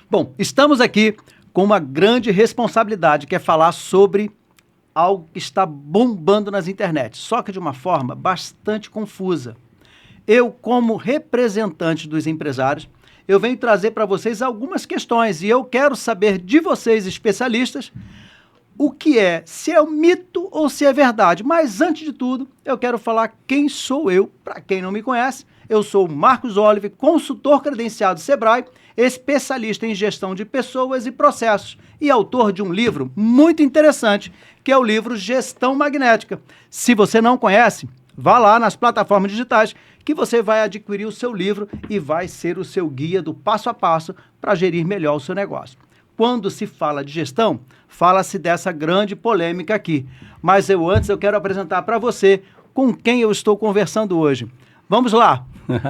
Bom, estamos aqui com uma grande responsabilidade, que é falar sobre algo que está bombando nas internet, só que de uma forma bastante confusa. Eu, como representante dos empresários, eu venho trazer para vocês algumas questões e eu quero saber de vocês, especialistas, o que é, se é um mito ou se é verdade. Mas, antes de tudo, eu quero falar quem sou eu, para quem não me conhece. Eu sou o Marcos Olive, consultor credenciado Sebrae, especialista em gestão de pessoas e processos e autor de um livro muito interessante, que é o livro Gestão Magnética. Se você não conhece, vá lá nas plataformas digitais que você vai adquirir o seu livro e vai ser o seu guia do passo a passo para gerir melhor o seu negócio. Quando se fala de gestão, fala-se dessa grande polêmica aqui. Mas antes eu quero apresentar para você com quem eu estou conversando hoje. Vamos lá.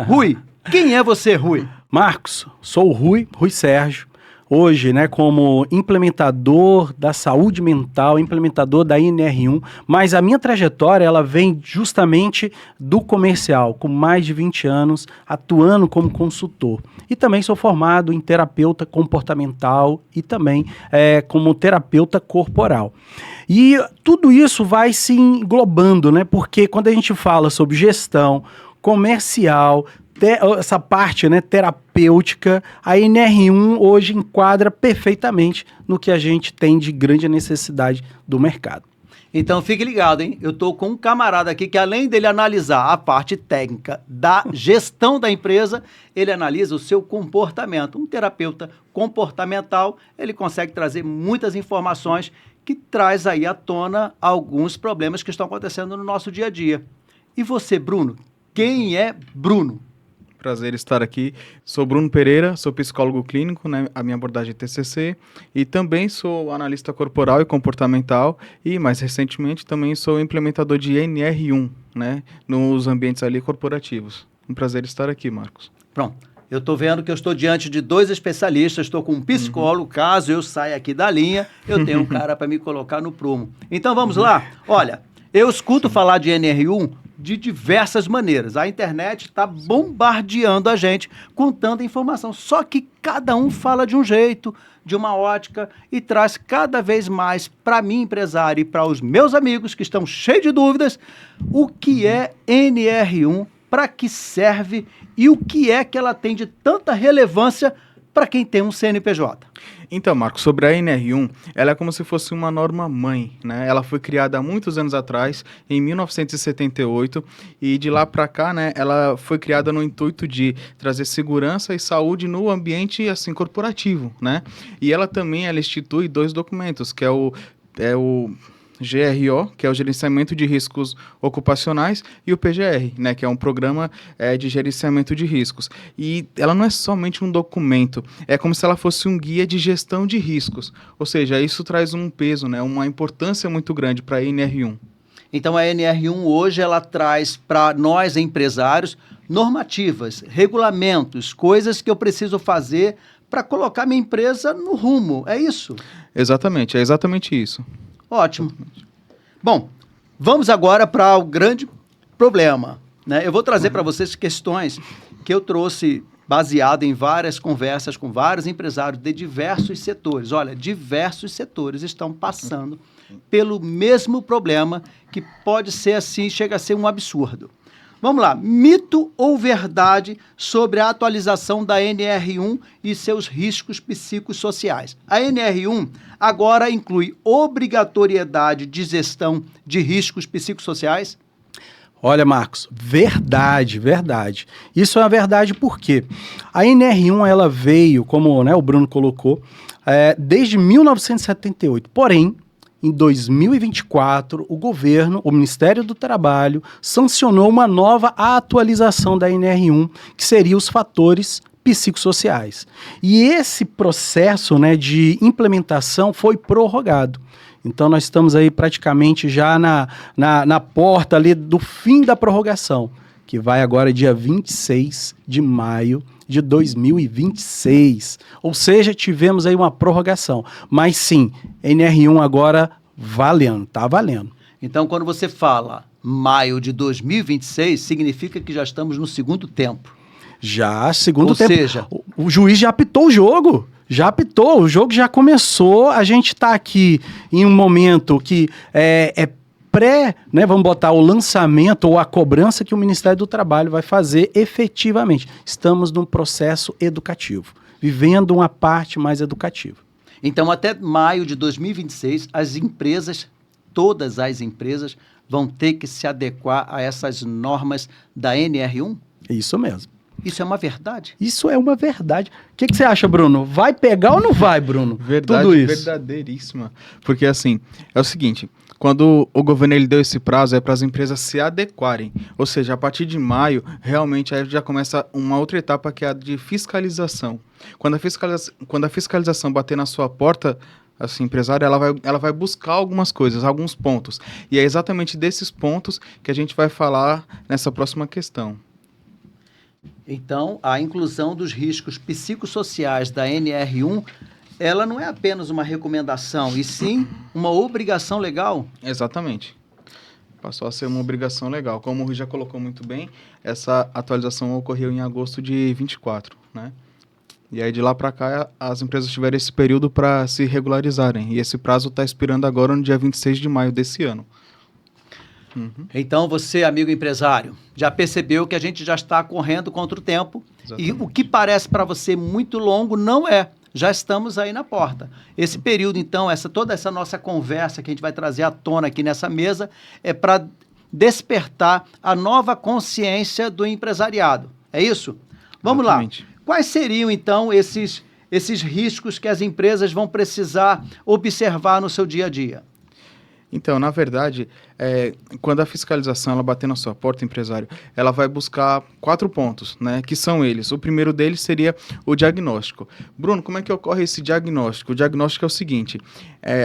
Rui, quem é você, Rui? Marcos, sou o Rui Sérgio. Hoje, como implementador da saúde mental, implementador da NR1, mas a minha trajetória, ela vem justamente do comercial, com mais de 20 anos, atuando como consultor. E também sou formado em terapeuta comportamental e também como terapeuta corporal. E tudo isso vai se englobando, porque quando a gente fala sobre gestão comercial, essa parte terapêutica, a NR1 hoje enquadra perfeitamente no que a gente tem de grande necessidade do mercado. Então fique ligado, hein? Eu estou com um camarada aqui que, além dele analisar a parte técnica da gestão da empresa, ele analisa o seu comportamento. Um terapeuta comportamental, ele consegue trazer muitas informações que traz aí à tona alguns problemas que estão acontecendo no nosso dia a dia. E você, Bruno? Quem é Bruno? Prazer estar aqui. Sou Bruno Pereira, sou psicólogo clínico, a minha abordagem é TCC, e também sou analista corporal e comportamental, e mais recentemente também sou implementador de NR1, nos ambientes ali corporativos. Um prazer estar aqui, Marcos. Pronto. Eu estou vendo que eu estou diante de dois especialistas, estou com um psicólogo, caso eu saia aqui da linha, eu tenho um cara para me colocar no prumo. Então vamos lá? Olha, eu escuto falar de NR1 de diversas maneiras. A internet está bombardeando a gente com tanta informação. Só que cada um fala de um jeito, de uma ótica, e traz cada vez mais para mim, empresário, e para os meus amigos que estão cheios de dúvidas, o que é NR1, para que serve e o que é que ela tem de tanta relevância para quem tem um CNPJ. Então, Marcos, sobre a NR1, ela é como se fosse uma norma-mãe, Ela foi criada há muitos anos atrás, em 1978, e de lá para cá, ela foi criada no intuito de trazer segurança e saúde no ambiente, assim, corporativo, E ela também, institui dois documentos, que é o GRO, que é o Gerenciamento de Riscos Ocupacionais, e o PGR, que é um programa de gerenciamento de riscos. E ela não é somente um documento, é como se ela fosse um guia de gestão de riscos. Ou seja, isso traz um peso, uma importância muito grande para a NR1. Então a NR1 hoje ela traz para nós empresários normativas, regulamentos, coisas que eu preciso fazer para colocar minha empresa no rumo, é isso? Exatamente, é exatamente isso. Ótimo. Bom, vamos agora para o grande problema, Eu vou trazer para vocês questões que eu trouxe baseado em várias conversas com vários empresários de diversos setores. Olha, diversos setores estão passando pelo mesmo problema que pode ser assim, chega a ser um absurdo. Vamos lá, mito ou verdade sobre a atualização da NR1 e seus riscos psicossociais? A NR1 agora inclui obrigatoriedade de gestão de riscos psicossociais? Olha, Marcos, verdade. Isso é uma verdade porque a NR1 ela veio, como o Bruno colocou, desde 1978, porém, em 2024, o governo, o Ministério do Trabalho, sancionou uma nova atualização da NR1, que seria os fatores psicossociais. E esse processo de implementação foi prorrogado. Então, nós estamos aí praticamente já na porta ali do fim da prorrogação, que vai agora dia 26 de maio de 2026. Ou seja, tivemos aí uma prorrogação. Mas sim, NR1 agora tá valendo. Então, quando você fala maio de 2026, significa que já estamos no segundo tempo. Já, segundo tempo. Ou seja, o juiz já apitou o jogo. Já apitou, o jogo já começou, a gente está aqui em um momento que é pré, né, vamos botar o lançamento ou a cobrança que o Ministério do Trabalho vai fazer efetivamente. Estamos num processo educativo, vivendo uma parte mais educativa. Então, até maio de 2026, as empresas, todas as empresas, vão ter que se adequar a essas normas da NR1? Isso mesmo. Isso é uma verdade? Isso é uma verdade. O que você acha, Bruno? Vai pegar ou não vai, Bruno? Verdade, Tudo isso. verdadeiríssima. Porque, assim, é o seguinte, quando o governo ele deu esse prazo, é para as empresas se adequarem. Ou seja, a partir de maio, realmente, aí já começa uma outra etapa, que é a de fiscalização. Quando a fiscalização bater na sua porta, assim, empresária, ela vai buscar algumas coisas, alguns pontos. E é exatamente desses pontos que a gente vai falar nessa próxima questão. Então, a inclusão dos riscos psicossociais da NR1, ela não é apenas uma recomendação, e sim uma obrigação legal? Exatamente. Passou a ser uma obrigação legal. Como o Rui já colocou muito bem, essa atualização ocorreu em agosto de 24, né? E aí de lá para cá as empresas tiveram esse período para se regularizarem. E esse prazo está expirando agora no dia 26 de maio desse ano. Então, você, amigo empresário, já percebeu que a gente já está correndo contra o tempo. Exatamente. E o que parece para você muito longo não é. Já estamos aí na porta. Esse período, então, toda essa nossa conversa que a gente vai trazer à tona aqui nessa mesa é para despertar a nova consciência do empresariado. É isso? Vamos Exatamente. lá. Quais seriam, então, esses riscos que as empresas vão precisar observar no seu dia a dia? Então, na verdade, quando a fiscalização ela bater na sua porta, empresário, ela vai buscar 4 pontos, né? Que são eles. O primeiro deles seria o diagnóstico. Bruno, como é que ocorre esse diagnóstico? O diagnóstico é o seguinte,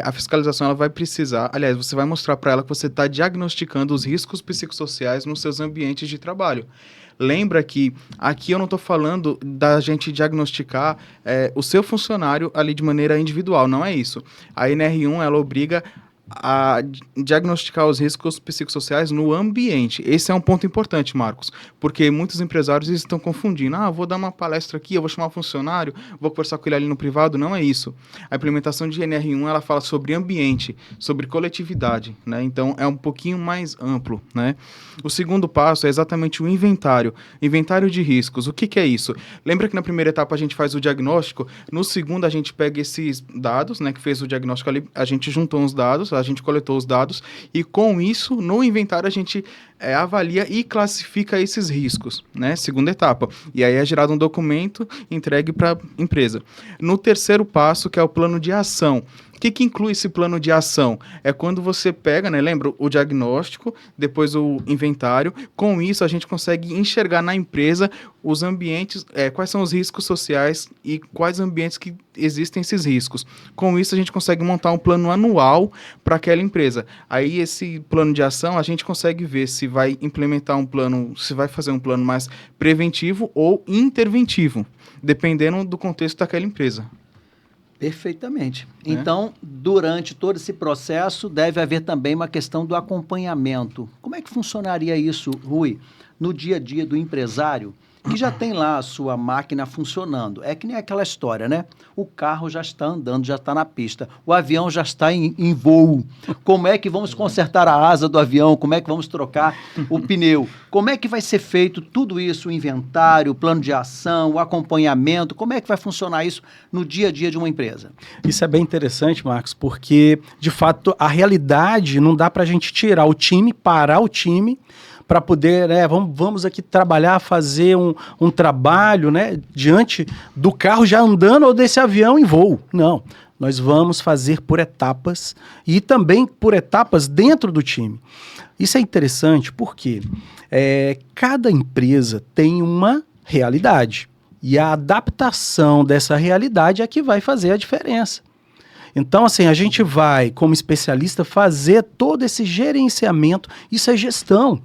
a fiscalização ela vai precisar, aliás, você vai mostrar para ela que você está diagnosticando os riscos psicossociais nos seus ambientes de trabalho. Lembra que aqui eu não estou falando da gente diagnosticar o seu funcionário ali de maneira individual, não é isso. A NR1, ela obriga a diagnosticar os riscos psicossociais no ambiente. Esse é um ponto importante, Marcos, porque muitos empresários estão confundindo. Vou dar uma palestra aqui, eu vou chamar um funcionário, vou conversar com ele ali no privado. Não é isso. A implementação de NR1, ela fala sobre ambiente, sobre coletividade, né? Então, é um pouquinho mais amplo, né? O segundo passo é exatamente o inventário. Inventário de riscos. O que é isso? Lembra que na primeira etapa a gente faz o diagnóstico, no segundo a gente pega esses dados, né, que fez o diagnóstico ali, a gente juntou os dados, a gente coletou os dados e com isso, no inventário, a gente avalia e classifica esses riscos, né? Segunda etapa. E aí é gerado um documento entregue para a empresa. No terceiro passo, que é o plano de ação. O que inclui esse plano de ação? É quando você pega, né, lembra, o diagnóstico, depois o inventário. Com isso, a gente consegue enxergar na empresa os ambientes, quais são os riscos sociais e quais ambientes que existem esses riscos. Com isso, a gente consegue montar um plano anual para aquela empresa. Aí, esse plano de ação, a gente consegue ver se vai implementar um plano, se vai fazer um plano mais preventivo ou interventivo, dependendo do contexto daquela empresa. Perfeitamente. Então, durante todo esse processo, deve haver também uma questão do acompanhamento. Como é que funcionaria isso, Rui, no dia a dia do empresário, que já tem lá a sua máquina funcionando? É que nem aquela história, né? O carro já está andando, já está na pista. O avião já está em voo. Como é que vamos consertar a asa do avião? Como é que vamos trocar o pneu? Como é que vai ser feito tudo isso? O inventário, o plano de ação, o acompanhamento? Como é que vai funcionar isso no dia a dia de uma empresa? Isso é bem interessante, Marcos, porque, de fato, a realidade não dá para a gente tirar o time, parar o time, para poder, vamos aqui trabalhar, fazer um trabalho, né, diante do carro já andando ou desse avião em voo. Não, nós vamos fazer por etapas e também por etapas dentro do time. Isso é interessante porque cada empresa tem uma realidade e a adaptação dessa realidade é que vai fazer a diferença. Então, assim, a gente vai, como especialista, fazer todo esse gerenciamento. Isso é gestão.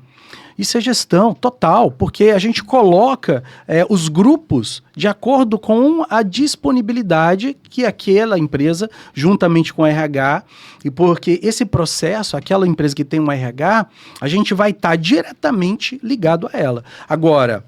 Isso é gestão total, porque a gente coloca os grupos de acordo com a disponibilidade que aquela empresa, juntamente com o RH, e porque esse processo, aquela empresa que tem um RH, a gente vai estar diretamente ligado a ela. Agora,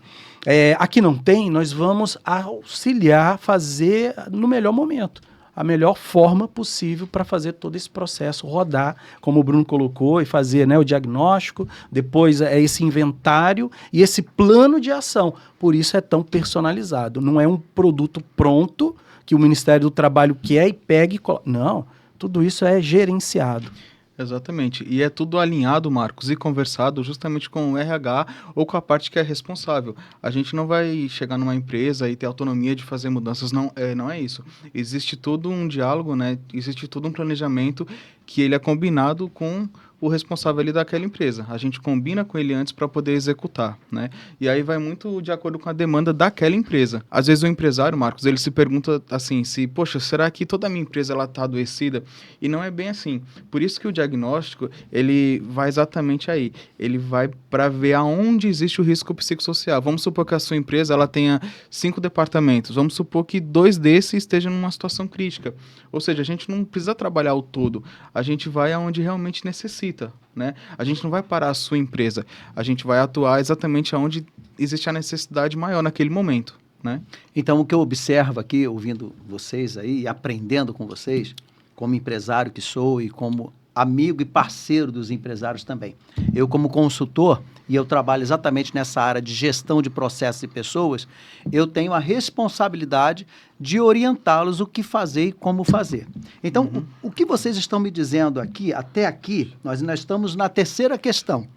Aqui não tem, nós vamos auxiliar, fazer no melhor momento, a melhor forma possível para fazer todo esse processo rodar, como o Bruno colocou, e fazer, né, o diagnóstico, depois esse inventário e esse plano de ação. Por isso é tão personalizado. Não é um produto pronto que o Ministério do Trabalho quer e pega e coloca. Não, tudo isso é gerenciado. Exatamente. E é tudo alinhado, Marcos, e conversado justamente com o RH ou com a parte que é responsável. A gente não vai chegar numa empresa e ter autonomia de fazer mudanças, não é isso. Existe todo um diálogo, né? Existe todo um planejamento que ele é combinado com o responsável ali daquela empresa. A gente combina com ele antes para poder executar, né? E aí vai muito de acordo com a demanda daquela empresa. Às vezes o empresário, Marcos, ele se pergunta assim, poxa, será que toda a minha empresa ela está adoecida? E não é bem assim. Por isso que o diagnóstico, ele vai exatamente aí. Ele vai para ver aonde existe o risco psicossocial. Vamos supor que a sua empresa ela tenha 5 departamentos. Vamos supor que 2 desses estejam numa situação crítica. Ou seja, a gente não precisa trabalhar o todo. A gente vai aonde realmente necessita. Né? A gente não vai parar a sua empresa, a gente vai atuar exatamente onde existe a necessidade maior naquele momento. Né? Então, o que eu observo aqui, ouvindo vocês aí e aprendendo com vocês, como empresário que sou e como amigo e parceiro dos empresários também. Eu, como consultor, e eu trabalho exatamente nessa área de gestão de processos e pessoas, eu tenho a responsabilidade de orientá-los o que fazer e como fazer. Então, o que vocês estão me dizendo aqui, até aqui, nós ainda estamos na terceira questão.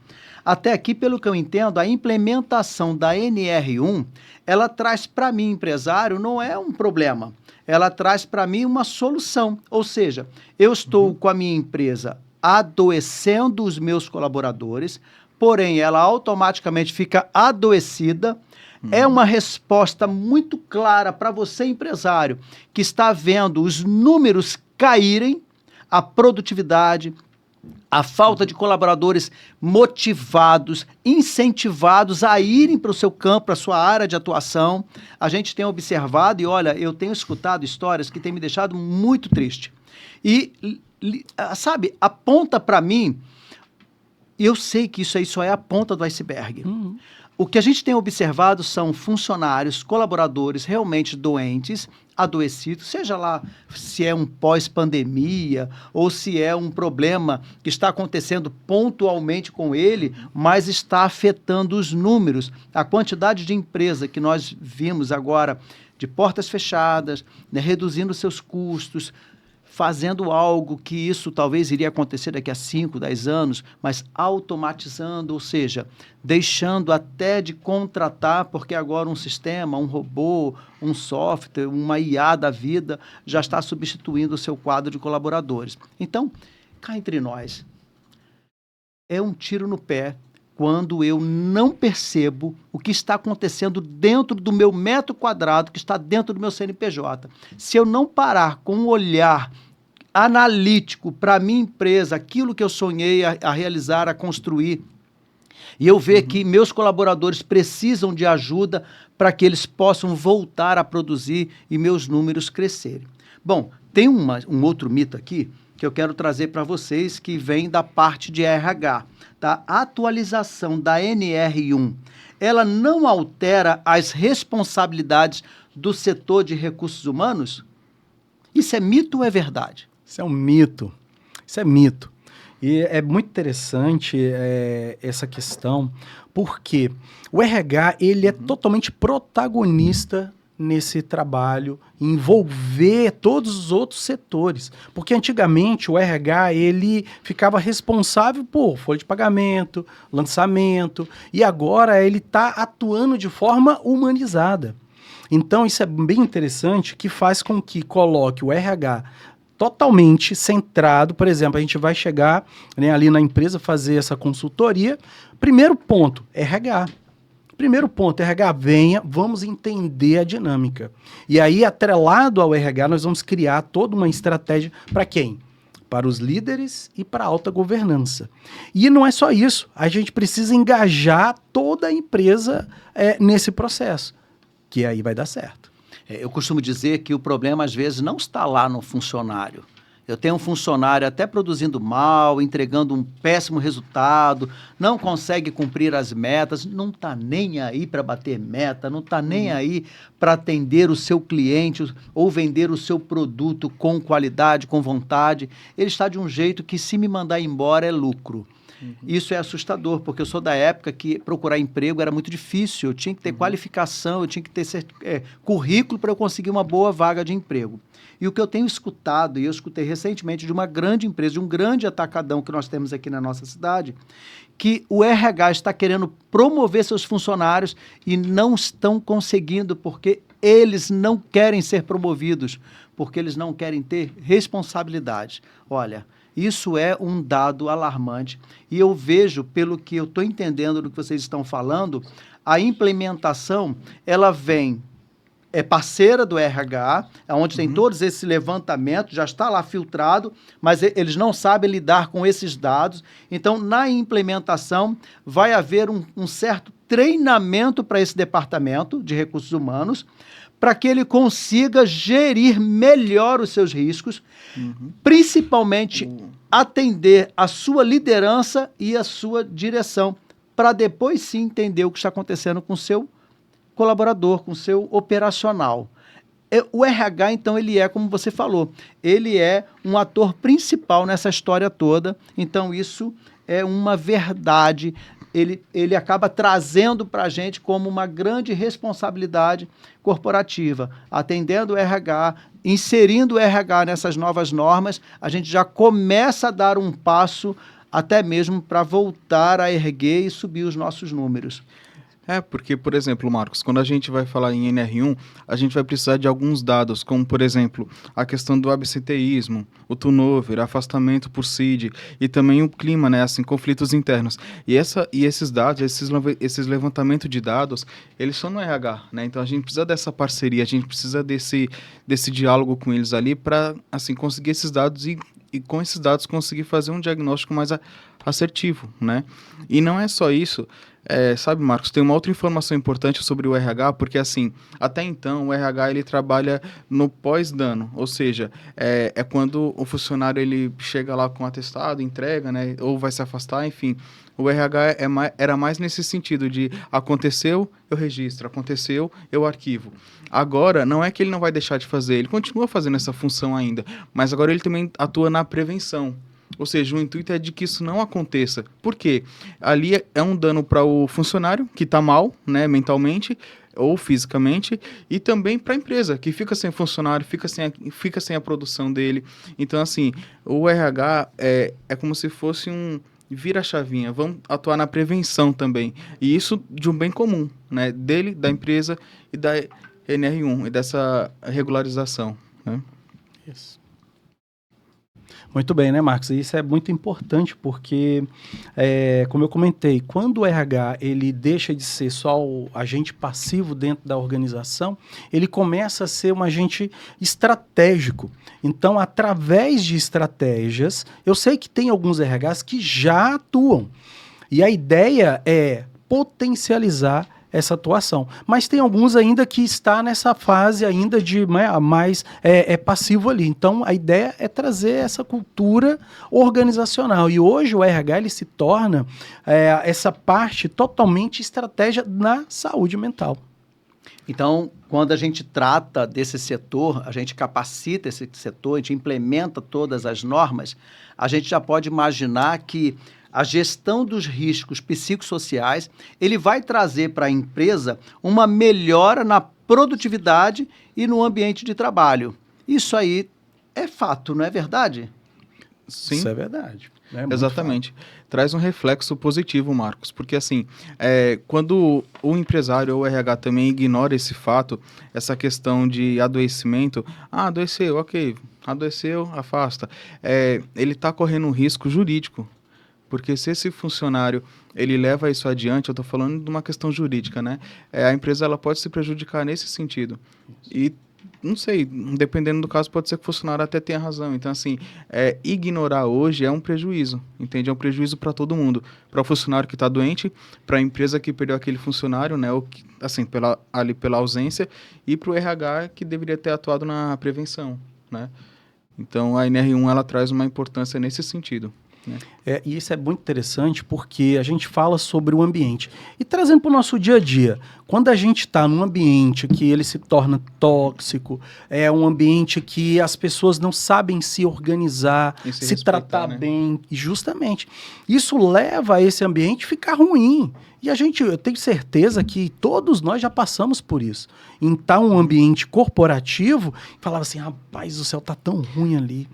Até aqui, pelo que eu entendo, a implementação da NR1, ela traz para mim, empresário, não é um problema. Ela traz para mim uma solução. Ou seja, eu estou com a minha empresa adoecendo os meus colaboradores, porém ela automaticamente fica adoecida. É uma resposta muito clara para você, empresário, que está vendo os números caírem, a produtividade, a falta de colaboradores motivados, incentivados a irem para o seu campo, para a sua área de atuação. A gente tem observado, e olha, eu tenho escutado histórias que têm me deixado muito triste. E, sabe, aponta para mim, eu sei que isso aí só é a ponta do iceberg. O que a gente tem observado são funcionários, colaboradores realmente doentes, adoecidos, seja lá se é um pós-pandemia ou se é um problema que está acontecendo pontualmente com ele, mas está afetando os números. A quantidade de empresa que nós vimos agora de portas fechadas, né, reduzindo seus custos, fazendo algo que isso talvez iria acontecer daqui a 5, 10 anos, mas automatizando, ou seja, deixando até de contratar, porque agora um sistema, um robô, um software, uma IA da vida já está substituindo o seu quadro de colaboradores. Então, cá entre nós, é um tiro no pé quando eu não percebo o que está acontecendo dentro do meu metro quadrado, que está dentro do meu CNPJ. Se eu não parar com um olhar analítico para a minha empresa, aquilo que eu sonhei a realizar, a construir, e eu ver que meus colaboradores precisam de ajuda para que eles possam voltar a produzir e meus números crescerem. Bom, tem um outro mito aqui que eu quero trazer para vocês, que vem da parte de RH. Tá? A atualização da NR1, ela não altera as responsabilidades do setor de recursos humanos? Isso é mito ou é verdade? Isso é um mito. Isso é mito. E é muito interessante essa questão, porque o RH ele é totalmente protagonista nesse trabalho, envolver todos os outros setores. Porque antigamente o RH ele ficava responsável por folha de pagamento, lançamento, e agora ele está atuando de forma humanizada. Então isso é bem interessante, que faz com que coloque o RH totalmente centrado. Por exemplo, a gente vai chegar, né, ali na empresa, fazer essa consultoria. Primeiro ponto, RH. Primeiro ponto, RH, venha, vamos entender a dinâmica. E aí, atrelado ao RH, nós vamos criar toda uma estratégia para quem? Para os líderes e para a alta governança. E não é só isso, a gente precisa engajar toda a empresa nesse processo, que aí vai dar certo. Eu costumo dizer que o problema, às vezes, não está lá no funcionário. Eu tenho um funcionário até produzindo mal, entregando um péssimo resultado, não consegue cumprir as metas, não está nem aí para bater meta, não está nem aí para atender o seu cliente ou vender o seu produto com qualidade, com vontade. Ele está de um jeito que, se me mandar embora, é lucro. Isso é assustador, porque eu sou da época que procurar emprego era muito difícil, eu tinha que ter qualificação, eu tinha que ter currículo para eu conseguir uma boa vaga de emprego. E o que eu tenho escutado, e eu escutei recentemente de uma grande empresa, de um grande atacadão que nós temos aqui na nossa cidade, que o RH está querendo promover seus funcionários e não estão conseguindo, porque eles não querem ser promovidos, porque eles não querem ter responsabilidade. Olha, isso é um dado alarmante e eu vejo, pelo que eu estou entendendo do que vocês estão falando, a implementação, ela vem, é parceira do RH, onde tem todos esses levantamentos, já está lá filtrado, mas eles não sabem lidar com esses dados. Então, na implementação, vai haver um certo treinamento para esse departamento de recursos humanos, para que ele consiga gerir melhor os seus riscos, principalmente atender a sua liderança e a sua direção, para depois sim entender o que está acontecendo com o seu colaborador, com o seu operacional. O RH, então, ele é, como você falou, ele é um ator principal nessa história toda, então isso é uma verdade. Ele acaba trazendo para a gente como uma grande responsabilidade corporativa, atendendo o RH, inserindo o RH nessas novas normas, a gente já começa a dar um passo até mesmo para voltar a erguer e subir os nossos números. Porque, por exemplo, Marcos, quando a gente vai falar em NR1, a gente vai precisar de alguns dados, como, por exemplo, a questão do absenteísmo, o turnover, afastamento por CID e também o clima, né, assim, conflitos internos. E esses dados, esses levantamentos de dados, eles são no RH, né? Então a gente precisa dessa parceria, a gente precisa desse diálogo com eles ali para, assim, conseguir esses dados e com esses dados conseguir fazer um diagnóstico mais assertivo, né? E não é só isso. Sabe, Marcos, tem uma outra informação importante sobre o RH, porque, assim, até então, o RH, ele trabalha no pós-dano, ou seja, é quando o funcionário, ele chega lá com atestado, entrega, né, ou vai se afastar, enfim, o RH era mais nesse sentido de aconteceu, eu registro, aconteceu, eu arquivo. Agora, não é que ele não vai deixar de fazer, ele continua fazendo essa função ainda, mas agora ele também atua na prevenção. Ou seja, o intuito é de que isso não aconteça. Por quê? Ali é um dano para o funcionário, que está mal, né, mentalmente ou fisicamente, e também para a empresa, que fica sem funcionário, fica sem a produção dele. Então, assim, o RH é como se fosse vira a chavinha, vamos atuar na prevenção também. E isso de um bem comum, né, dele, da empresa e da NR1, e dessa regularização, né? Isso. Muito bem, né, Marcos? Isso é muito importante porque, como eu comentei, quando o RH ele deixa de ser só o agente passivo dentro da organização, ele começa a ser um agente estratégico. Então, através de estratégias, eu sei que tem alguns RHs que já atuam. E a ideia é potencializar essa atuação. Mas tem alguns ainda que está nessa fase ainda de mais passivo ali. Então, a ideia é trazer essa cultura organizacional. E hoje o RH ele se torna essa parte totalmente estratégia na saúde mental. Então, quando a gente trata desse setor, a gente capacita esse setor, a gente implementa todas as normas, a gente já pode imaginar que a gestão dos riscos psicossociais, ele vai trazer para a empresa uma melhora na produtividade e no ambiente de trabalho. Isso aí é fato, não é verdade? Sim. Isso é verdade. Exatamente. Traz um reflexo positivo, Marcos, porque assim, quando o empresário ou o RH também ignora esse fato, essa questão de adoecimento, adoeceu, ok, adoeceu, afasta, ele está correndo um risco jurídico. Porque se esse funcionário, ele leva isso adiante, eu estou falando de uma questão jurídica, né? A empresa ela pode se prejudicar nesse sentido. E, não sei, dependendo do caso, pode ser que o funcionário até tenha razão. Então, assim, ignorar hoje é um prejuízo, entende? É um prejuízo para todo mundo. Para o funcionário que está doente, para a empresa que perdeu aquele funcionário, né? Ou que, assim, pela ausência, e para o RH que deveria ter atuado na prevenção, né? Então, a NR1 ela traz uma importância nesse sentido, né? E isso é muito interessante porque a gente fala sobre o ambiente. E trazendo para o nosso dia a dia, quando a gente está num ambiente que ele se torna tóxico, é um ambiente que as pessoas não sabem se organizar, E se respeitar, tratar né? bem, e justamente, isso leva a esse ambiente ficar ruim. E eu tenho certeza que todos nós já passamos por isso. Em estar um ambiente corporativo, falava assim, rapaz, o céu tá tão ruim ali.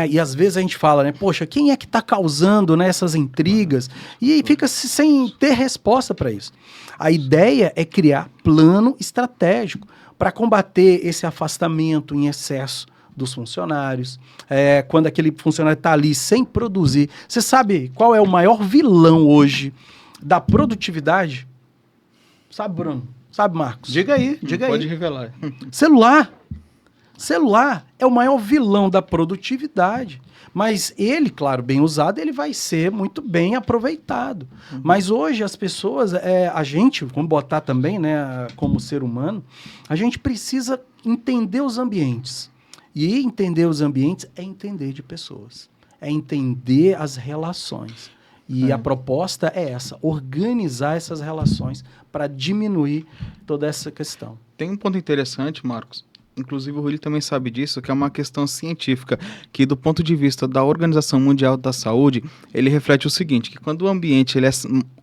E às vezes a gente fala, né? Poxa, quem é que está causando, né, essas intrigas? E fica sem ter resposta para isso. A ideia é criar plano estratégico para combater esse afastamento em excesso dos funcionários. Quando aquele funcionário está ali sem produzir. Você sabe qual é o maior vilão hoje da produtividade? Sabe, Bruno? Sabe, Marcos? Diga aí. Pode revelar. Celular. Celular é o maior vilão da produtividade. Mas ele, claro, bem usado, ele vai ser muito bem aproveitado. Mas hoje as pessoas, a gente, vamos botar também, né, como ser humano, a gente precisa entender os ambientes. E entender os ambientes é entender de pessoas. É entender as relações. E a proposta é essa, organizar essas relações para diminuir toda essa questão. Tem um ponto interessante, Marcos. Inclusive o Rui também sabe disso, que é uma questão científica, que do ponto de vista da Organização Mundial da Saúde, ele reflete o seguinte, que quando o ambiente ele é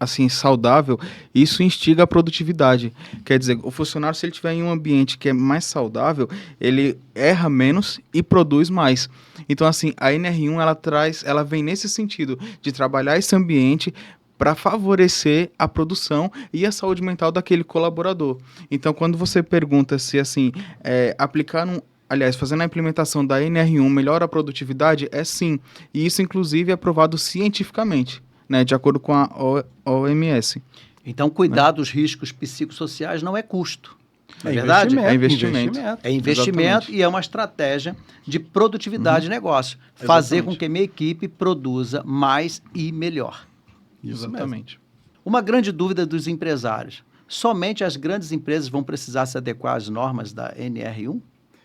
assim saudável, isso instiga a produtividade. Quer dizer, o funcionário, se ele estiver em um ambiente que é mais saudável, ele erra menos e produz mais. Então, assim, a NR1 ela vem nesse sentido de trabalhar esse ambiente para favorecer a produção e a saúde mental daquele colaborador. Então, quando você pergunta se, assim, fazendo a implementação da NR1 melhora a produtividade, é sim. E isso, inclusive, é provado cientificamente, né, de acordo com a OMS. Então, cuidar dos riscos psicossociais não é custo. Não é É verdade? É investimento. É investimento. Exatamente. E é uma estratégia de produtividade de negócio. Fazer com que a minha equipe produza mais e melhor. Exatamente. Uma grande dúvida dos empresários. Somente as grandes empresas vão precisar se adequar às normas da NR1?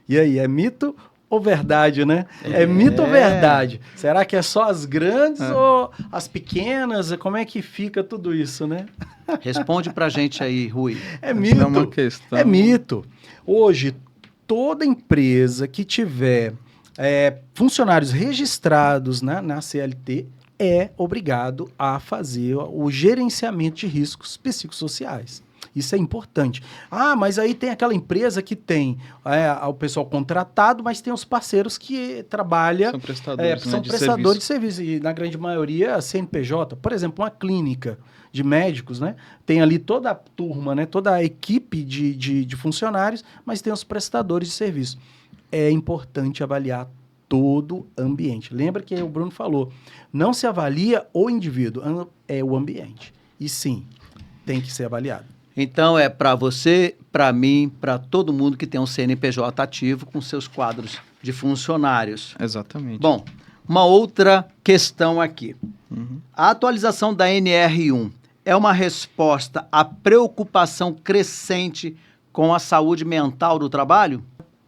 E aí, é mito ou verdade, né? É mito ou verdade? Será que é só as grandes ou as pequenas? Como é que fica tudo isso, né? Responde pra gente aí, Rui. É mito. Essa é uma questão. É mito. Hoje, toda empresa que tiver funcionários registrados na CLT é obrigado a fazer o gerenciamento de riscos psicossociais. Isso é importante. Mas aí tem aquela empresa que tem o pessoal contratado, mas tem os parceiros que trabalham... São prestadores, são prestadores de serviço. E na grande maioria, CNPJ. Por exemplo, uma clínica de médicos, né? Tem ali toda a turma, né? Toda a equipe de funcionários, mas tem os prestadores de serviço. É importante avaliar todo ambiente. Lembra que o Bruno falou, não se avalia o indivíduo, é o ambiente. E sim, tem que ser avaliado. Então é para você, para mim, para todo mundo que tem um CNPJ ativo com seus quadros de funcionários. Exatamente. Bom, uma outra questão aqui. A atualização da NR1 é uma resposta à preocupação crescente com a saúde mental do trabalho?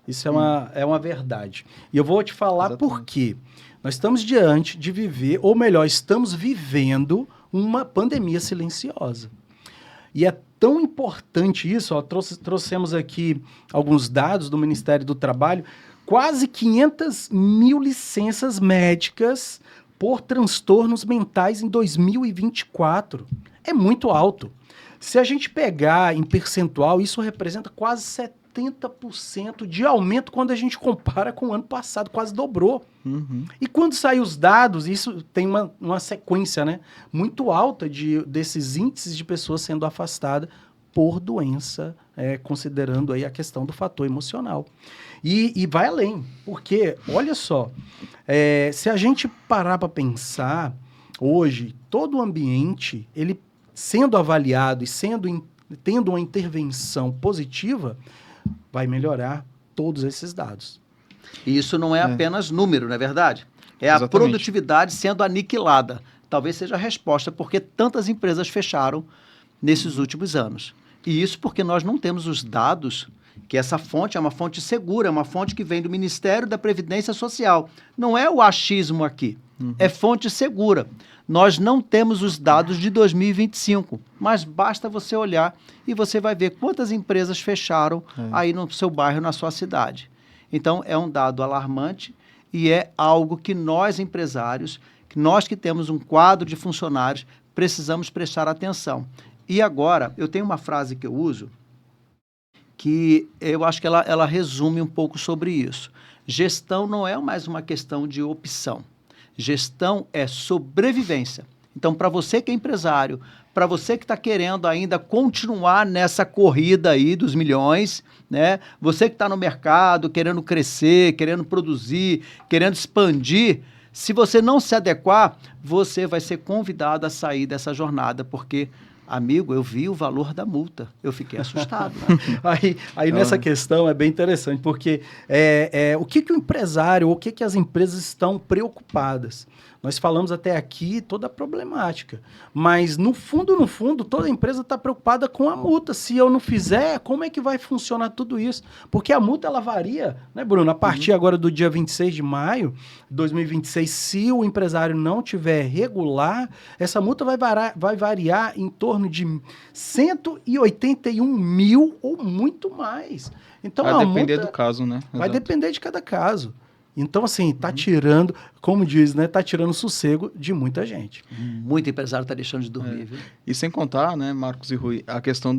Isso é uma verdade. E eu vou te falar por quê. Nós estamos diante de viver, ou melhor, estamos vivendo uma pandemia silenciosa. E é tão importante isso, trouxemos aqui alguns dados do Ministério do Trabalho, quase 500 mil licenças médicas por transtornos mentais em 2024. É muito alto. Se a gente pegar em percentual, isso representa quase 70% de aumento quando a gente compara com o ano passado, quase dobrou. E quando saem os dados, isso tem uma sequência, né, muito alta desses índices de pessoas sendo afastadas por doença, considerando aí a questão do fator emocional. E vai além, porque, olha só, se a gente parar para pensar, hoje, todo o ambiente, ele sendo avaliado e tendo uma intervenção positiva, vai melhorar todos esses dados. E isso não é apenas número, não é verdade? É a Exatamente. produtividade sendo aniquilada. Talvez seja a resposta porque tantas empresas fecharam nesses últimos anos. E isso porque nós não temos os dados que essa fonte é uma fonte segura, é uma fonte que vem do Ministério da Previdência Social. Não é o achismo aqui, é fonte segura. Nós não temos os dados de 2025, mas basta você olhar e você vai ver quantas empresas fecharam aí no seu bairro, na sua cidade. Então, é um dado alarmante e é algo que nós, empresários, nós que temos um quadro de funcionários, precisamos prestar atenção. E agora, eu tenho uma frase que eu uso, que eu acho que ela resume um pouco sobre isso. Gestão não é mais uma questão de opção. Gestão é sobrevivência. Então, para você que é empresário, para você que está querendo ainda continuar nessa corrida aí dos milhões, né? Você que está no mercado, querendo crescer, querendo produzir, querendo expandir, se você não se adequar, você vai ser convidado a sair dessa jornada, porque... Amigo, eu vi o valor da multa. Eu fiquei assustado. Aí nessa questão é bem interessante, porque o que o empresário, ou o que as empresas estão preocupadas? Nós falamos até aqui toda a problemática, mas no fundo, toda empresa está preocupada com a multa. Se eu não fizer, como é que vai funcionar tudo isso? Porque a multa, ela varia, né, Bruno? A partir agora do dia 26 de maio de 2026, se o empresário não tiver regular, essa multa vai variar em torno de 181 mil ou muito mais. Então, vai depender do caso, né? Vai depender de cada caso. Então, assim, tá tirando, como diz, né? Tá tirando o sossego de muita gente. Muito empresário tá deixando de dormir, viu? E sem contar, né, Marcos e Rui, a questão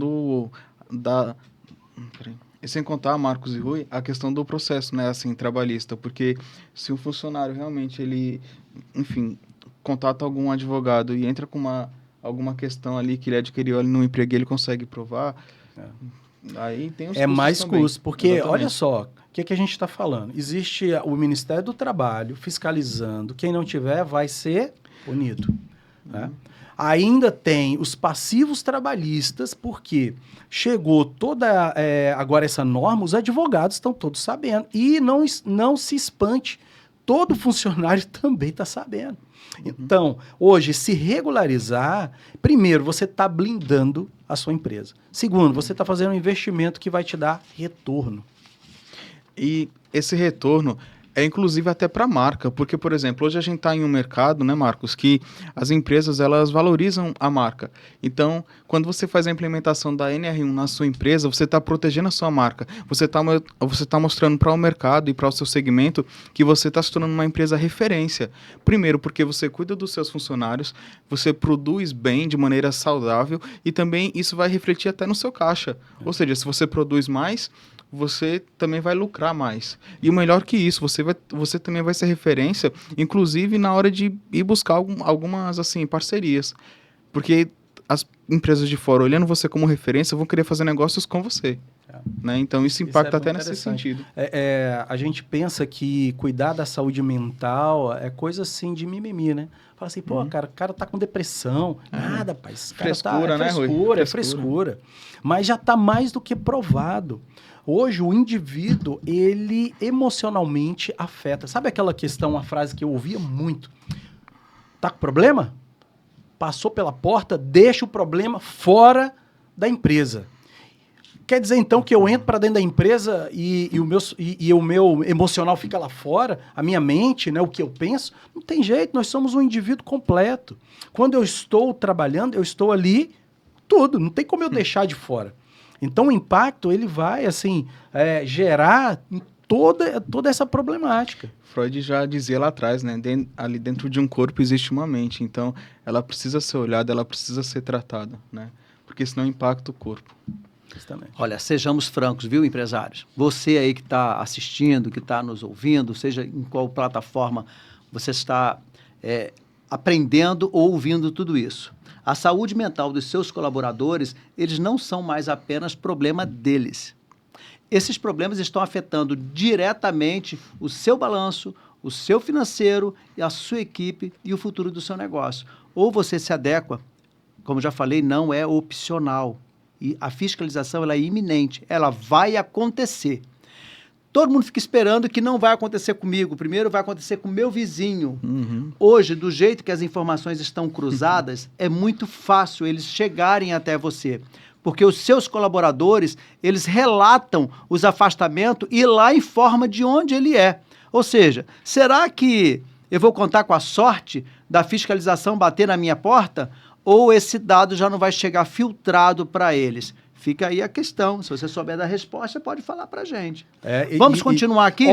E sem contar, Marcos e Rui, a questão do processo, né, assim, trabalhista. Porque se o funcionário realmente, ele, enfim, contata algum advogado e entra com alguma questão ali que ele adquiriu ali no emprego e ele consegue provar... Aí tem os custos mais também. custo, porque, Exatamente. olha só, o que a gente está falando? Existe o Ministério do Trabalho fiscalizando, quem não tiver vai ser punido. Né? Ainda tem os passivos trabalhistas, porque chegou toda agora essa norma, os advogados estão todos sabendo. E não se espante, todo funcionário também está sabendo. Então, hoje, se regularizar, primeiro, você está blindando a sua empresa. Segundo, você está fazendo um investimento que vai te dar retorno. E esse retorno é inclusive até para a marca, porque, por exemplo, hoje a gente está em um mercado, né, Marcos, que as empresas, elas valorizam a marca. Então, quando você faz a implementação da NR1 na sua empresa, você está protegendo a sua marca. Você tá mostrando para o mercado e para o seu segmento que você está se tornando uma empresa referência. Primeiro, porque você cuida dos seus funcionários, você produz bem, de maneira saudável, e também isso vai refletir até no seu caixa. Ou seja, se você produz mais, você também vai lucrar mais. E o melhor que isso, você também vai ser referência, inclusive na hora de ir buscar algumas assim, parcerias. Porque as empresas de fora, olhando você como referência, vão querer fazer negócios com você. Né? Então isso impacta até nesse sentido. A gente pensa que cuidar da saúde mental é coisa assim de mimimi, né? Fala assim, pô, cara, o cara tá com depressão. Nada, pai. Frescura, né, Rui? É frescura. Mas já tá mais do que provado. Hoje, o indivíduo, ele emocionalmente afeta. Sabe aquela questão, uma frase que eu ouvia muito? Tá com problema? Passou pela porta, deixa o problema fora da empresa. Quer dizer, então, que eu entro para dentro da empresa e o meu emocional fica lá fora, a minha mente, né, o que eu penso? Não tem jeito, nós somos um indivíduo completo. Quando eu estou trabalhando, eu estou ali tudo, não tem como eu deixar de fora. Então, o impacto, ele vai, assim, gerar toda essa problemática. Freud já dizia lá atrás, né? Ali dentro de um corpo existe uma mente. Então, ela precisa ser olhada, ela precisa ser tratada, né? Porque senão impacta o corpo. Justamente. Olha, sejamos francos, viu, empresários? Você aí que está assistindo, que está nos ouvindo, seja em qual plataforma você está aprendendo ou ouvindo tudo isso. A saúde mental dos seus colaboradores, eles não são mais apenas problema deles. Esses problemas estão afetando diretamente o seu balanço, o seu financeiro, e a sua equipe e o futuro do seu negócio. Ou você se adequa, como já falei, não é opcional. E a fiscalização ela é iminente, ela vai acontecer. Todo mundo fica esperando que não vai acontecer comigo, primeiro vai acontecer com o meu vizinho. Hoje, do jeito que as informações estão cruzadas, é muito fácil eles chegarem até você. porque os seus colaboradores, eles relatam os afastamentos e lá informa de onde ele é. Ou seja, será que eu vou contar com a sorte da fiscalização bater na minha porta ou esse dado já não vai chegar filtrado para eles? Fica aí a questão. Se você souber da resposta, pode falar para a gente. Vamos continuar aqui?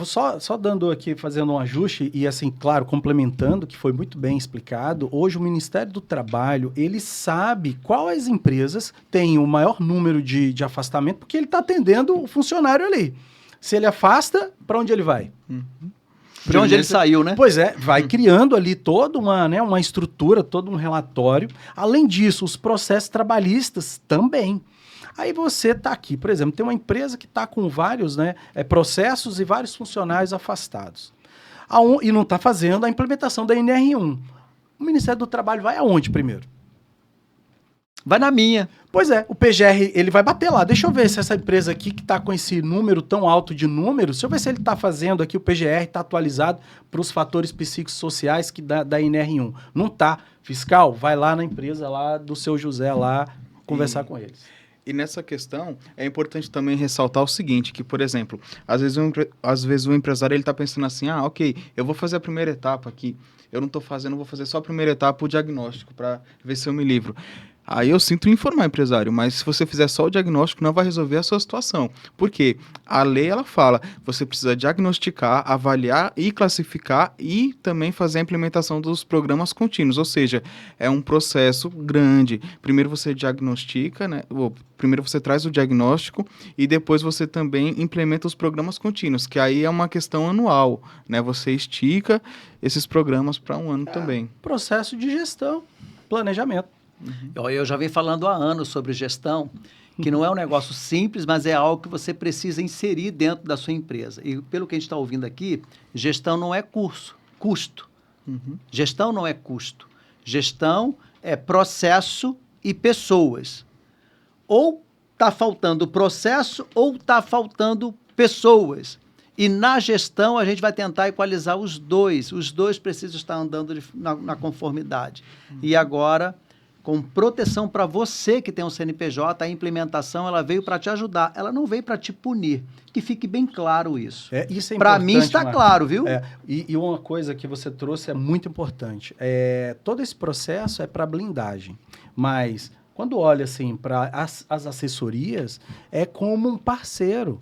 Só dando aqui, fazendo um ajuste e assim, claro, complementando, que foi muito bem explicado, hoje o Ministério do Trabalho, ele sabe quais empresas têm o maior número de afastamento, porque ele está atendendo o funcionário ali. Se ele afasta, para onde ele vai? De onde ele saiu, né? Pois é, vai criando ali toda uma estrutura, todo um relatório. Além disso, os processos trabalhistas também. Aí você está aqui, por exemplo, tem uma empresa que está com vários processos e vários funcionários afastados. E não está fazendo a implementação da NR1. O Ministério do Trabalho vai aonde primeiro? Vai na minha. Pois é, o PGR, ele vai bater lá. Deixa eu ver se essa empresa aqui que está com esse número tão alto de números, deixa eu ver se ele está fazendo aqui, o PGR está atualizado para os fatores psicossociais que da NR1. Não está. Fiscal, vai lá na empresa lá do seu José lá conversar com eles. E nessa questão, é importante também ressaltar o seguinte, que, por exemplo, às vezes o empresário está pensando assim, ok, eu vou fazer a primeira etapa aqui, eu não estou fazendo, vou fazer só a primeira etapa, o diagnóstico, para ver se eu me livro. Aí eu sinto informar, empresário, mas se você fizer só o diagnóstico, não vai resolver a sua situação. Por quê? A lei, ela fala, você precisa diagnosticar, avaliar e classificar e também fazer a implementação dos programas contínuos, ou seja, é um processo grande. Primeiro você diagnostica, né? Primeiro você traz o diagnóstico e depois você também implementa os programas contínuos, que aí é uma questão anual, né? Você estica esses programas para um ano também. Processo de gestão, planejamento. Eu já venho falando há anos sobre gestão, que não é um negócio simples, mas é algo que você precisa inserir dentro da sua empresa. E pelo que a gente está ouvindo aqui, gestão não é custo. Gestão não é custo. Gestão é processo e pessoas. Ou está faltando processo ou está faltando pessoas. E na gestão a gente vai tentar equalizar os dois. Os dois precisam estar andando na conformidade. E agora, com proteção para você que tem um CNPJ, a implementação ela veio para te ajudar, ela não veio para te punir. Que fique bem claro isso. Isso é para mim está claro, viu? E uma coisa que você trouxe é muito importante. Todo esse processo é para blindagem, mas quando olha assim para as assessorias, é como um parceiro.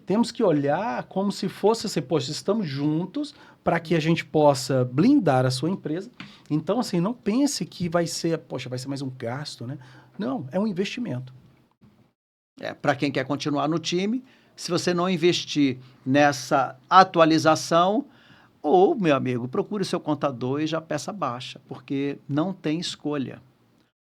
Temos que olhar como se fosse assim, poxa, estamos juntos para que a gente possa blindar a sua empresa. Então, assim, não pense que vai ser mais um gasto, né? Não, é um investimento. Para quem quer continuar no time, se você não investir nessa atualização, ou, meu amigo, procure seu contador e já peça baixa, porque não tem escolha.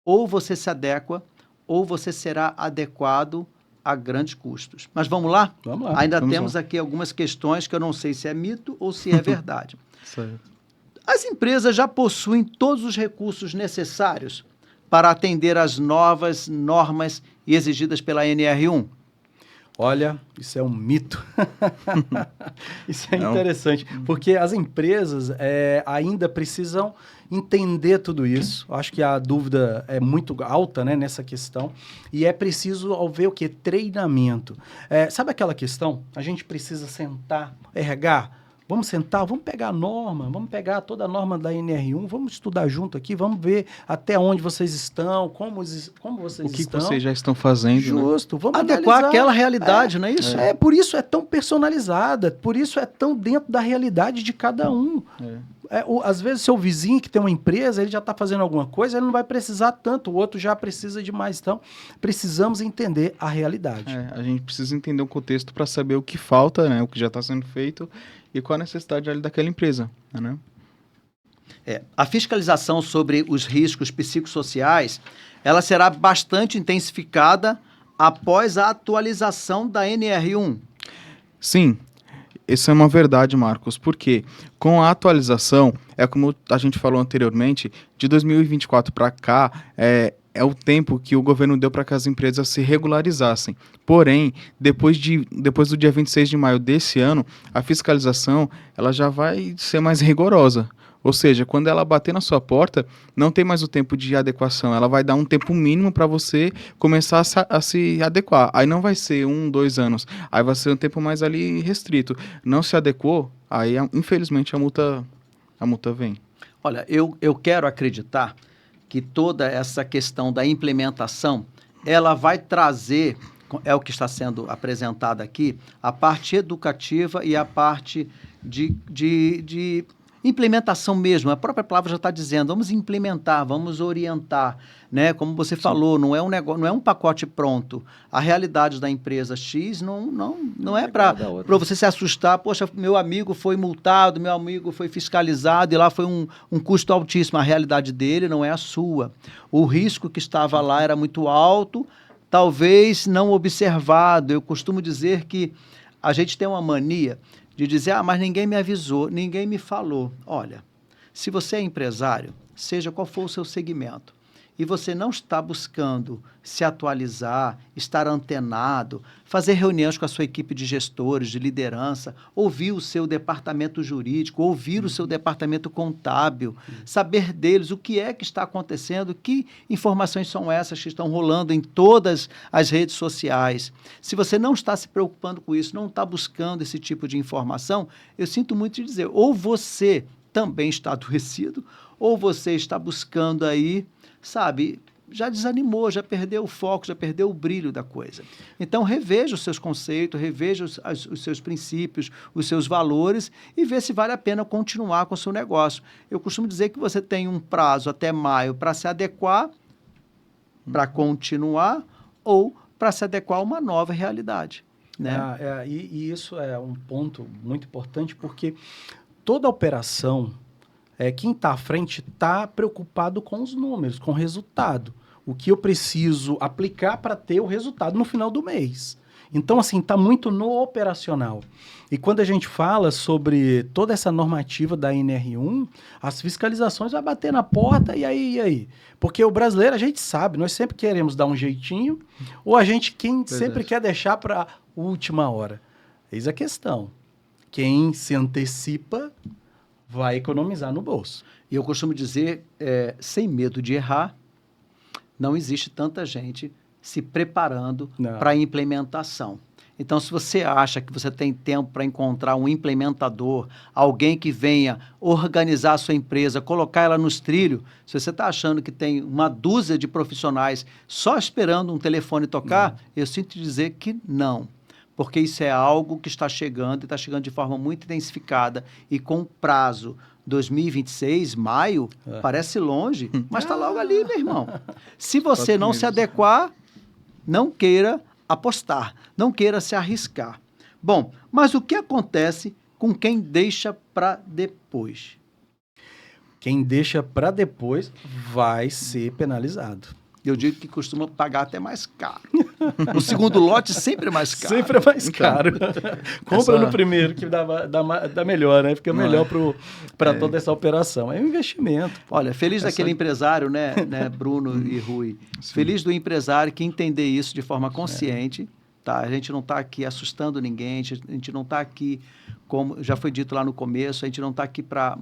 Ou você se adequa, ou você será adequado a grandes custos. Mas vamos lá? Vamos lá. Ainda temos aqui algumas questões que eu não sei se é mito ou se é verdade. Certo. As empresas já possuem todos os recursos necessários para atender às novas normas exigidas pela NR1? Olha, isso é um mito. Isso é interessante, porque as empresas ainda precisam entender tudo isso. Acho que a dúvida é muito alta, né, nessa questão. E é preciso ver o quê? Treinamento. Sabe aquela questão? A gente precisa sentar, RH, vamos sentar, vamos pegar a norma, vamos pegar toda a norma da NR1, vamos estudar junto aqui, vamos ver até onde vocês estão, como vocês estão. O que vocês já estão fazendo. Justo, né? Vamos adequar analisar. Aquela realidade, não é isso? Por isso é tão personalizada, por isso é tão dentro da realidade de cada um. Às vezes, seu vizinho que tem uma empresa, ele já está fazendo alguma coisa, ele não vai precisar tanto, o outro já precisa de mais. Então, precisamos entender a realidade. A gente precisa entender o contexto para saber o que falta, né, o que já está sendo feito e qual a necessidade ali daquela empresa, né? A fiscalização sobre os riscos psicossociais, ela será bastante intensificada após a atualização da NR1. Sim, isso é uma verdade, Marcos, porque com a atualização, como a gente falou anteriormente, de 2024 para cá, é o tempo que o governo deu para que as empresas se regularizassem. Porém, depois do dia 26 de maio desse ano, a fiscalização ela já vai ser mais rigorosa. Ou seja, quando ela bater na sua porta, não tem mais o tempo de adequação. Ela vai dar um tempo mínimo para você começar a se adequar. Aí não vai ser 1, 2 anos. Aí vai ser um tempo mais ali restrito. Não se adequou, aí infelizmente a multa vem. Olha, eu quero acreditar que toda essa questão da implementação, ela vai trazer, é o que está sendo apresentado aqui, a parte educativa e a parte de implementação mesmo. A própria palavra já está dizendo, vamos implementar, vamos orientar, né? Como você falou, não é um negócio, não é um pacote pronto. A realidade da empresa X não é para você se assustar, poxa, meu amigo foi multado, meu amigo foi fiscalizado e lá foi um custo altíssimo. A realidade dele não é a sua. O risco que estava lá era muito alto, talvez não observado. Eu costumo dizer que a gente tem uma mania de dizer, mas ninguém me avisou, ninguém me falou. Olha, se você é empresário, seja qual for o seu segmento, e você não está buscando se atualizar, estar antenado, fazer reuniões com a sua equipe de gestores, de liderança, ouvir o seu departamento jurídico, ouvir o seu departamento contábil, saber deles o que é que está acontecendo, que informações são essas que estão rolando em todas as redes sociais. Se você não está se preocupando com isso, não está buscando esse tipo de informação, eu sinto muito de dizer, ou você também está adoecido, ou você está buscando aí, sabe, já desanimou, já perdeu o foco, já perdeu o brilho da coisa. Então, reveja os seus conceitos, reveja os seus princípios, os seus valores e vê se vale a pena continuar com o seu negócio. Eu costumo dizer que você tem um prazo até maio para se adequar, para continuar ou para se adequar a uma nova realidade, né? E isso é um ponto muito importante porque toda operação, quem está à frente está preocupado com os números, com o resultado. O que eu preciso aplicar para ter o resultado no final do mês. Então, assim, está muito no operacional. E quando a gente fala sobre toda essa normativa da NR1, as fiscalizações vão bater na porta, e aí? Porque o brasileiro, a gente sabe, nós sempre queremos dar um jeitinho, ou a gente sempre quer deixar para a última hora. Eis a questão. Quem se antecipa vai economizar no bolso. E eu costumo dizer, sem medo de errar, não existe tanta gente se preparando para a implementação. Então, se você acha que você tem tempo para encontrar um implementador, alguém que venha organizar a sua empresa, colocar ela nos trilhos, se você está achando que tem uma dúzia de profissionais só esperando um telefone tocar, eu sinto dizer que não. Porque isso é algo que está chegando e está chegando de forma muito intensificada e com prazo 2026, maio, parece longe, mas está logo ali, meu irmão. Se você não se adequar, não queira apostar, não queira se arriscar. Bom, mas o que acontece com quem deixa para depois? Quem deixa para depois vai ser penalizado. Eu digo que costuma pagar até mais caro. O segundo lote sempre é mais caro. Sempre é mais caro. Compra no primeiro, que dá melhor, né? Fica melhor para toda essa operação. É um investimento. Olha, feliz daquele empresário, né, Bruno e Rui? Sim. Feliz do empresário que entender isso de forma consciente. Tá? A gente não está aqui assustando ninguém, a gente não está aqui, como já foi dito lá no começo, a gente não está aqui para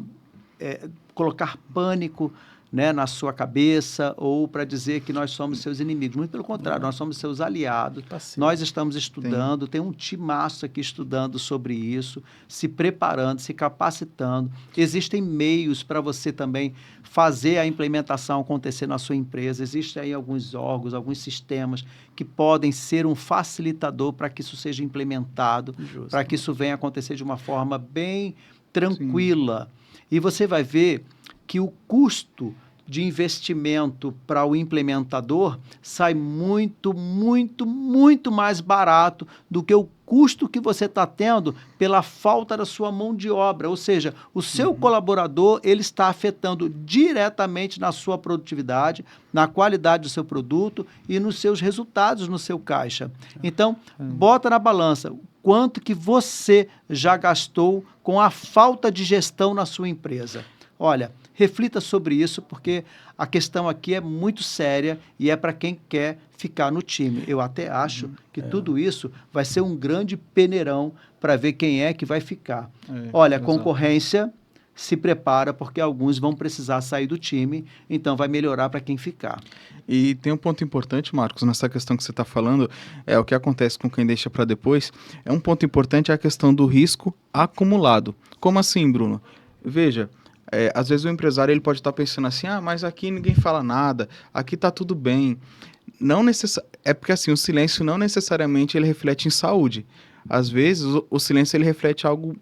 colocar pânico, né, na sua cabeça ou para dizer que nós somos seus inimigos. Muito pelo contrário, nós somos seus aliados. Nós estamos estudando, tem um timaço aqui estudando sobre isso, se preparando, se capacitando. Existem meios para você também fazer a implementação acontecer na sua empresa. Existem aí alguns órgãos, alguns sistemas que podem ser um facilitador para que isso seja implementado, para que isso venha acontecer de uma forma bem tranquila. Sim. E você vai ver que o custo de investimento para o implementador sai muito, muito, muito mais barato do que o custo que você está tendo pela falta da sua mão de obra. Ou seja, o seu colaborador ele está afetando diretamente na sua produtividade, na qualidade do seu produto e nos seus resultados no seu caixa. Então, bota na balança quanto que você já gastou com a falta de gestão na sua empresa. Olha, reflita sobre isso, porque a questão aqui é muito séria e é para quem quer ficar no time. Eu até acho que tudo isso vai ser um grande peneirão para ver quem é que vai ficar. Olha, concorrência se prepara, porque alguns vão precisar sair do time, então vai melhorar para quem ficar. E tem um ponto importante, Marcos, nessa questão que você está falando, é o que acontece com quem deixa para depois. É um ponto importante a questão do risco acumulado. Como assim, Bruno? Veja, às vezes o empresário ele pode estar pensando assim, mas aqui ninguém fala nada, aqui está tudo bem. É porque assim, o silêncio não necessariamente ele reflete em saúde. Às vezes o silêncio ele reflete algo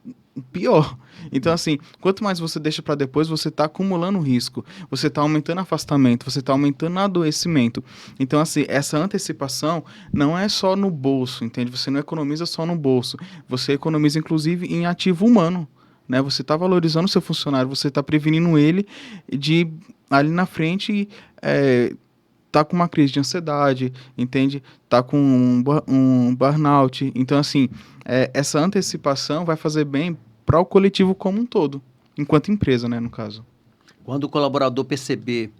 pior. Então assim, quanto mais você deixa para depois, você está acumulando risco, você está aumentando afastamento, você está aumentando adoecimento. Então assim, essa antecipação não é só no bolso, entende? Você não economiza só no bolso, você economiza inclusive em ativo humano, né? Você está valorizando o seu funcionário, você está prevenindo ele de ali na frente tá com uma crise de ansiedade, entende? Tá com um burnout. Então, assim, essa antecipação vai fazer bem para o coletivo como um todo, enquanto empresa, né, no caso. Quando o colaborador perceber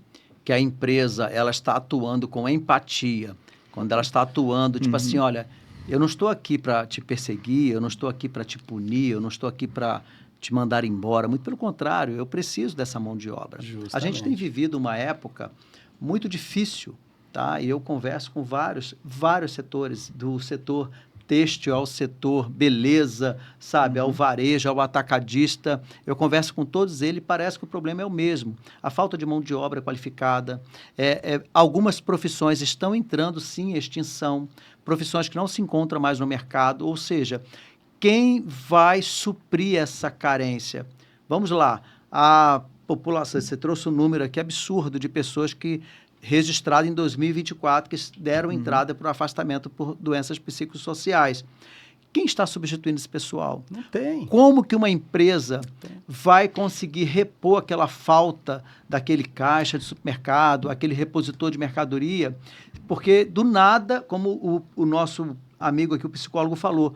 que a empresa ela está atuando com empatia, quando ela está atuando, tipo assim, olha, eu não estou aqui para te perseguir, eu não estou aqui para te punir, eu não estou aqui para te mandar embora, muito pelo contrário, eu preciso dessa mão de obra. Justamente. A gente tem vivido uma época muito difícil, tá? E eu converso com vários setores, do setor têxtil ao setor beleza, sabe, ao varejo, ao atacadista. Eu converso com todos eles e parece que o problema é o mesmo. A falta de mão de obra qualificada. Algumas profissões estão entrando, sim, em extinção. Profissões que não se encontram mais no mercado. Ou seja, quem vai suprir essa carência? Vamos lá. A população, você trouxe um número aqui absurdo de pessoas que registrado em 2024, que deram entrada para o afastamento por doenças psicossociais. Quem está substituindo esse pessoal? Não tem. Como que uma empresa vai conseguir repor aquela falta daquele caixa de supermercado, aquele repositor de mercadoria? Porque, do nada, como o nosso amigo aqui, o psicólogo, falou,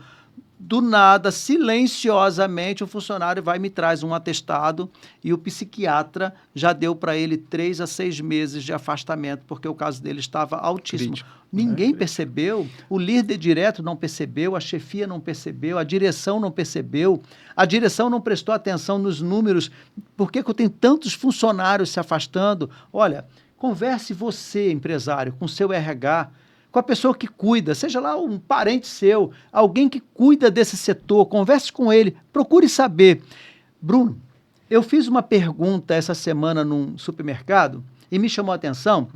do nada, silenciosamente, o funcionário vai e me traz um atestado e o psiquiatra já deu para ele 3 a 6 meses de afastamento, porque o caso dele estava altíssimo. Crítico. Ninguém percebeu, o líder direto não percebeu, a chefia não percebeu, a direção não percebeu, a direção não prestou atenção nos números. Por que eu tenho tantos funcionários se afastando? Olha, converse você, empresário, com seu RH, com a pessoa que cuida, seja lá um parente seu, alguém que cuida desse setor, converse com ele, procure saber. Bruno, eu fiz uma pergunta essa semana num supermercado e me chamou a atenção,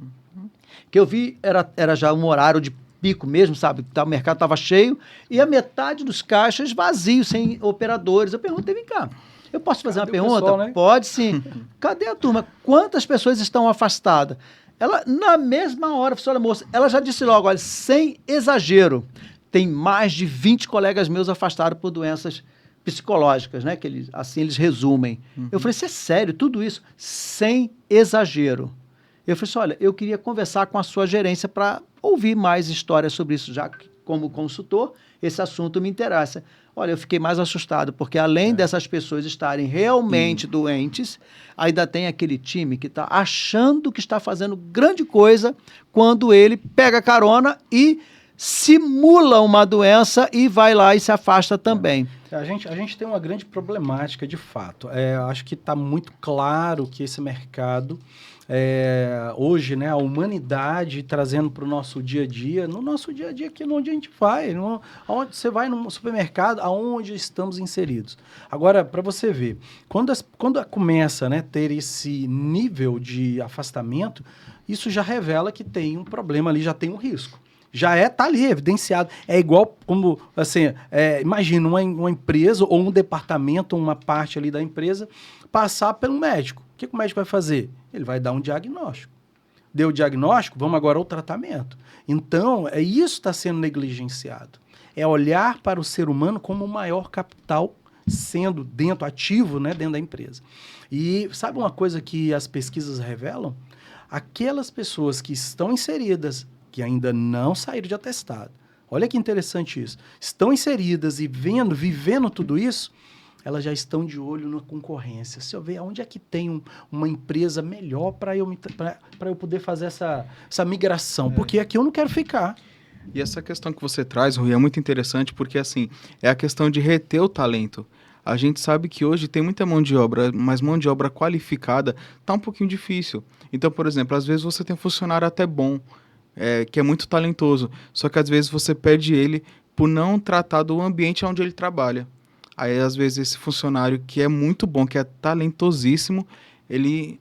que eu vi, era já um horário de pico mesmo, sabe? O mercado estava cheio e a metade dos caixas vazios, sem operadores. Eu perguntei, vem cá, eu posso fazer uma pergunta? Pessoal, né? Pode sim. Cadê a turma? Quantas pessoas estão afastadas? Ela, na mesma hora, falou, olha, moça, ela já disse logo, olha, sem exagero, tem mais de 20 colegas meus afastados por doenças psicológicas, né? Que eles resumem. Eu falei, isso é sério, tudo isso, sem exagero. Eu falei assim, olha, eu queria conversar com a sua gerência para ouvir mais histórias sobre isso, já que, como consultor, esse assunto me interessa. Olha, eu fiquei mais assustado, porque além dessas pessoas estarem realmente doentes, ainda tem aquele time que está achando que está fazendo grande coisa quando ele pega carona e simula uma doença e vai lá e se afasta também. A gente tem uma grande problemática, de fato. Acho que está muito claro que esse mercado... hoje, né, a humanidade trazendo para o nosso dia a dia, no nosso dia a dia aqui onde a gente vai, aonde você vai no supermercado, aonde estamos inseridos. Agora, para você ver, quando começa, né, ter esse nível de afastamento, isso já revela que tem um problema ali, já tem um risco. Já tá ali evidenciado. É igual como, assim, imagina uma empresa ou um departamento, uma parte ali da empresa, passar pelo médico. O que o médico vai fazer? Ele vai dar um diagnóstico. Deu o diagnóstico, vamos agora ao tratamento. Então, isso está sendo negligenciado. É olhar para o ser humano como o maior capital sendo ativo, né, dentro da empresa. E sabe uma coisa que as pesquisas revelam? Aquelas pessoas que estão inseridas, que ainda não saíram de atestado, olha que interessante isso, estão inseridas e vivendo tudo isso, elas já estão de olho na concorrência. Se eu ver onde é que tem uma empresa melhor para eu poder fazer essa migração, porque aqui eu não quero ficar. E essa questão que você traz, Rui, é muito interessante porque, assim, é a questão de reter o talento. A gente sabe que hoje tem muita mão de obra, mas mão de obra qualificada está um pouquinho difícil. Então, por exemplo, às vezes você tem um funcionário até bom, que é muito talentoso, só que às vezes você perde ele por não tratar do ambiente onde ele trabalha. Aí, às vezes, esse funcionário que é muito bom, que é talentosíssimo, ele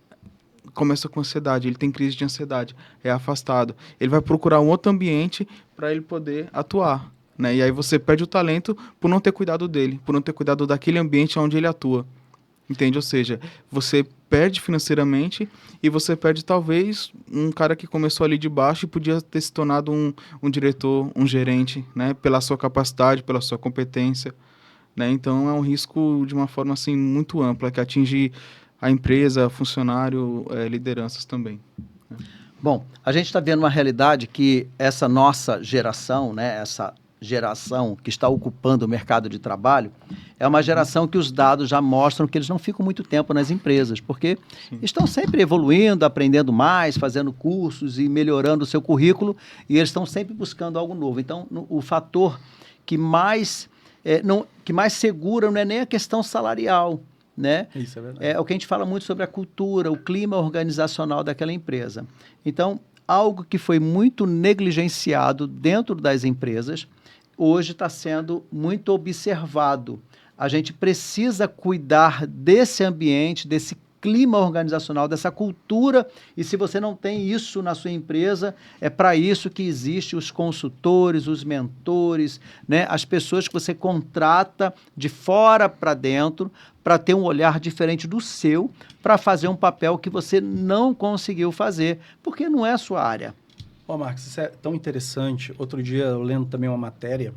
começa com ansiedade, ele tem crise de ansiedade, é afastado. Ele vai procurar um outro ambiente para ele poder atuar, né? E aí você perde o talento por não ter cuidado dele, por não ter cuidado daquele ambiente onde ele atua. Entende? Ou seja, você perde financeiramente e você perde talvez um cara que começou ali de baixo e podia ter se tornado um diretor, um gerente, né? Pela sua capacidade, pela sua competência, né? Então é um risco de uma forma assim muito ampla que atinge a empresa, funcionário, lideranças também. Bom, a gente está vendo uma realidade que essa nossa geração, né, essa geração que está ocupando o mercado de trabalho, é uma geração que os dados já mostram que eles não ficam muito tempo nas empresas, porque estão sempre evoluindo, aprendendo mais, fazendo cursos e melhorando o seu currículo, e eles estão sempre buscando algo novo. Então, o fator que mais, que mais segura não é nem a questão salarial, né? Isso é verdade. É o que a gente fala muito sobre a cultura, o clima organizacional daquela empresa. Então, algo que foi muito negligenciado dentro das empresas, hoje está sendo muito observado. A gente precisa cuidar desse ambiente, desse clima organizacional, dessa cultura, e se você não tem isso na sua empresa, é para isso que existem os consultores, os mentores, né? As pessoas que você contrata de fora para dentro, para ter um olhar diferente do seu, para fazer um papel que você não conseguiu fazer, porque não é a sua área. Ó, Marcos, isso é tão interessante. Outro dia, eu lendo também uma matéria,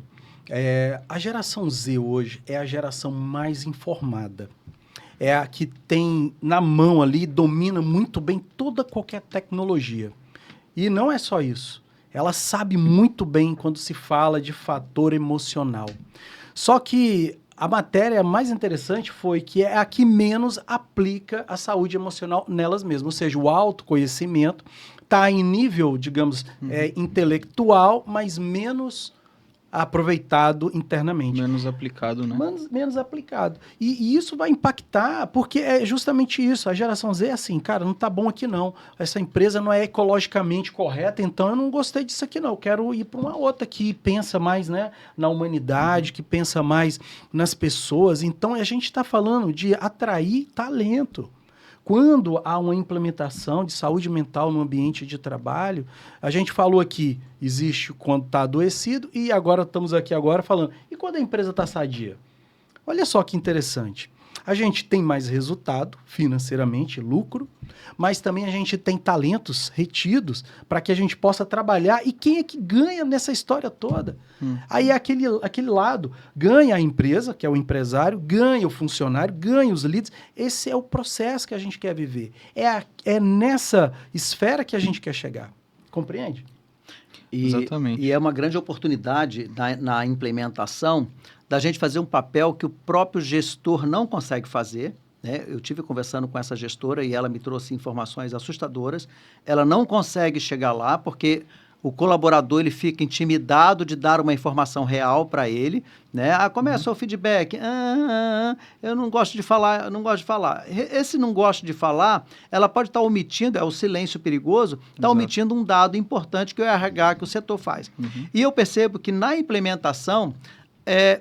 a geração Z hoje é a geração mais informada. É a que tem na mão ali, domina muito bem qualquer tecnologia. E não é só isso. Ela sabe muito bem quando se fala de fator emocional. Só que a matéria mais interessante foi que é a que menos aplica a saúde emocional nelas mesmas. Ou seja, o autoconhecimento está em nível, digamos, intelectual, mas menos aproveitado internamente. Menos aplicado, né? Menos aplicado. E isso vai impactar, porque é justamente isso. A geração Z é assim, cara, não tá bom aqui não. Essa empresa não é ecologicamente correta, então eu não gostei disso aqui não. Eu quero ir para uma outra que pensa mais, né, na humanidade, que pensa mais nas pessoas. Então a gente está falando de atrair talento. Quando há uma implementação de saúde mental no ambiente de trabalho, a gente falou aqui, existe quando está adoecido, e agora estamos aqui agora falando, e quando a empresa está sadia? Olha só que interessante. A gente tem mais resultado financeiramente, lucro, mas também a gente tem talentos retidos para que a gente possa trabalhar. E quem é que ganha nessa história toda? Aí é aquele lado. Ganha a empresa, que é o empresário, ganha o funcionário, ganha os leads. Esse é o processo que a gente quer viver. É nessa esfera que a gente quer chegar. Compreende? Exatamente. E é uma grande oportunidade na implementação da gente fazer um papel que o próprio gestor não consegue fazer, né? Eu tive conversando com essa gestora e ela me trouxe informações assustadoras. Ela não consegue chegar lá porque o colaborador ele fica intimidado de dar uma informação real para ele, né? Começa o feedback, eu não gosto de falar, eu não gosto de falar. Esse não gosto de falar, ela pode estar omitindo, é o silêncio perigoso, está omitindo um dado importante que o RH, que o setor faz. E eu percebo que na implementação,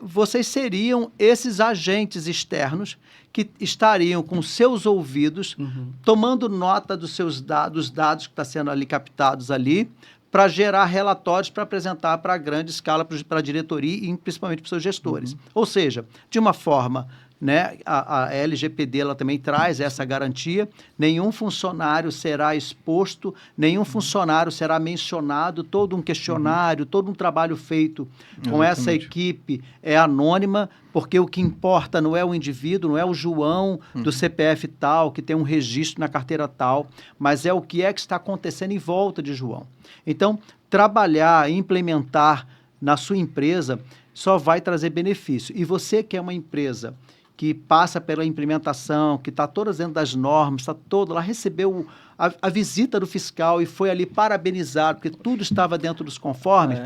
vocês seriam esses agentes externos que estariam com seus ouvidos, tomando nota dos seus dados, dos dados que estão sendo ali captados ali, para gerar relatórios para apresentar para a grande escala, para a diretoria e principalmente para os seus gestores. Ou seja, de uma forma, né, a LGPD ela também traz essa garantia, nenhum funcionário será exposto, nenhum funcionário será mencionado, todo um questionário, todo um trabalho feito com essa equipe é anônima, porque o que importa não é o indivíduo, não é o João do CPF tal, que tem um registro na carteira tal, mas é o que está acontecendo em volta de João. Então, trabalhar, implementar na sua empresa só vai trazer benefício. E você que é uma empresa que passa pela implementação, que está toda dentro das normas, está toda lá, recebeu a visita do fiscal e foi ali parabenizar, porque tudo estava dentro dos conformes,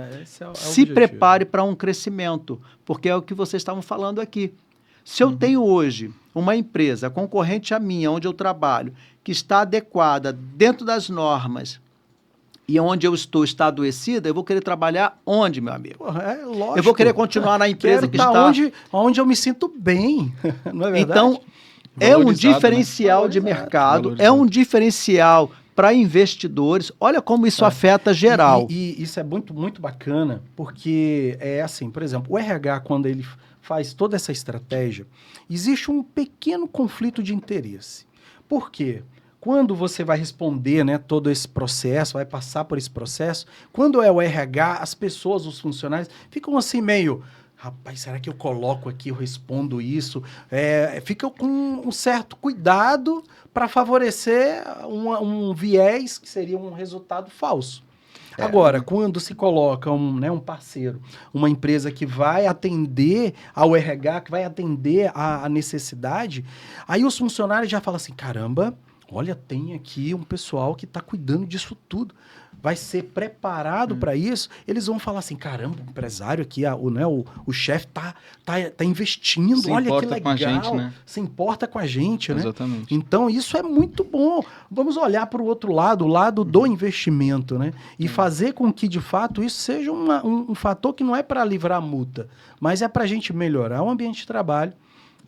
se prepare para um crescimento, porque é o que vocês estavam falando aqui. Se eu tenho hoje uma empresa concorrente à minha, onde eu trabalho, que está adequada dentro das normas e onde eu estou está adoecida, eu vou querer trabalhar onde, meu amigo? Porra, é lógico. Eu vou querer continuar na empresa Quero que tá está... onde eu me sinto bem, não é verdade? Então, é um Valorizado, diferencial de Valorizado. mercado, é Valorizado. um diferencial para investidores. Olha como isso afeta geral. E isso é muito, muito bacana, porque é assim, por exemplo, o RH, quando ele faz toda essa estratégia, existe um pequeno conflito de interesse. Por quê? Quando você vai responder, né, todo esse processo, vai passar por esse processo, quando é o RH, as pessoas, os funcionários, ficam assim meio... Rapaz, será que eu coloco aqui, eu respondo isso? Fica com um certo cuidado para favorecer um viés que seria um resultado falso. Agora, quando se coloca um parceiro, uma empresa que vai atender ao RH, que vai atender a necessidade, aí os funcionários já falam assim, caramba, olha, tem aqui um pessoal que está cuidando disso tudo. Vai ser preparado para isso, eles vão falar assim, caramba, o empresário aqui, o chefe tá investindo, Se olha que importa legal, com a gente, né? se importa com a gente, né? Exatamente. Então, isso é muito bom. Vamos olhar para o outro lado, o lado do investimento, né? E fazer com que, de fato, isso seja um fator que não é para livrar a multa, mas é para a gente melhorar o ambiente de trabalho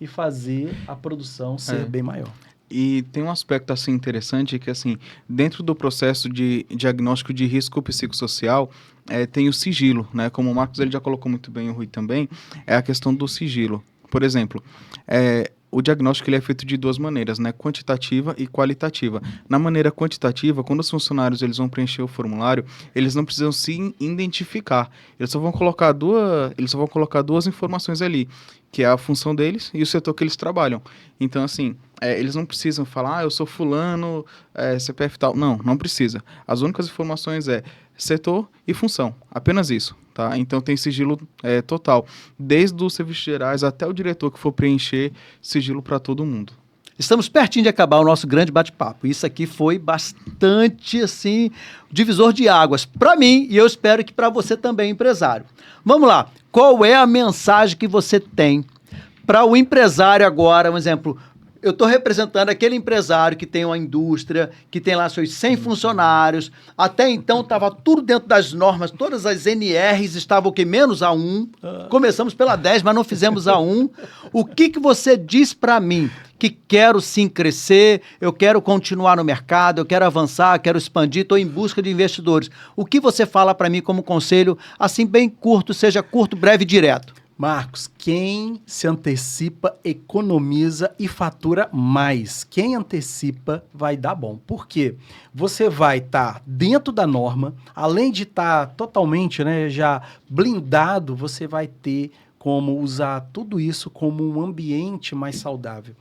e fazer a produção ser bem maior. E tem um aspecto assim interessante que assim, dentro do processo de diagnóstico de risco psicossocial, tem o sigilo, né? Como o Marcos ele já colocou muito bem, o Rui também, é a questão do sigilo. Por exemplo, o diagnóstico ele é feito de duas maneiras, né? Quantitativa e qualitativa. Na maneira quantitativa, quando os funcionários eles vão preencher o formulário, eles não precisam se identificar. Eles só vão colocar duas informações ali, que é a função deles e o setor que eles trabalham. Então, assim, eles não precisam falar, eu sou fulano, CPF tal. Não precisa. As únicas informações setor e função, apenas isso, tá? Então tem sigilo total, desde os serviços gerais até o diretor que for preencher, sigilo para todo mundo. Estamos pertinho de acabar o nosso grande bate-papo. Isso aqui foi bastante, assim, divisor de águas para mim e eu espero que para você também, empresário. Vamos lá. Qual é a mensagem que você tem para o empresário agora? Um exemplo, eu estou representando aquele empresário que tem uma indústria, que tem lá seus 100 funcionários. Até então estava tudo dentro das normas, todas as NRs estavam o quê? Menos a 1. Começamos pela 10, mas não fizemos a 1. O que você diz para mim? Que quero sim crescer, eu quero continuar no mercado, eu quero avançar, quero expandir, estou em busca de investidores. O que você fala para mim como conselho, assim bem curto, seja curto, breve e direto? Marcos, quem se antecipa economiza e fatura mais. Quem antecipa vai dar bom. Por quê? Você vai estar dentro da norma, além de estar totalmente, né, já blindado, você vai ter como usar tudo isso como um ambiente mais saudável.